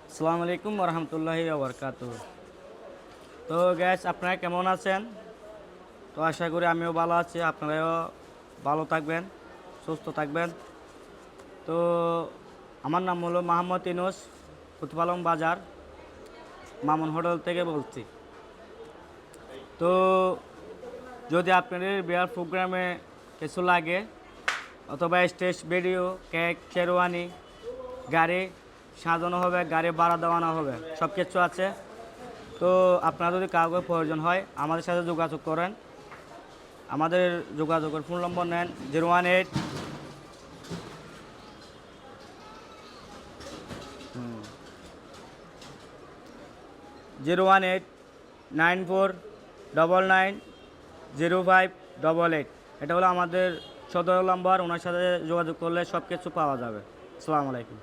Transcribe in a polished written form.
আসসালামু আলাইকুম রহমতুল্লাহি ওবরকাতুহ। তো গ্যাস আপনারা কেমন আছেন? তো আশা করি আমিও ভালো আছি, আপনারাও ভালো থাকবেন, সুস্থ থাকবেন। তো আমার নাম হলো মোহাম্মদ ইনুস, প্রতিপালং বাজার, মামুন হোটেল থেকে বলছি। তো যদি আপনাদের বিয়ার প্রোগ্রামে কিছু লাগে অথবা স্টেজ ভিডিও, কেক, শেরওয়ানি, গাড়ি সাজানো হবে, গাড়ি ভাড়া দেওয়ানো হবে, সব কিছু আছে। তো আপনার যদি কাউকে প্রয়োজন হয় আমাদের সাথে যোগাযোগ করেন। আমাদের যোগাযোগের ফোন নম্বর নেন 018 01894990588। এটা হলো আমাদের সদর নম্বর, ওনার সাথে যোগাযোগ করলে সব কিছু পাওয়া যাবে। আসসালামু আলাইকুম।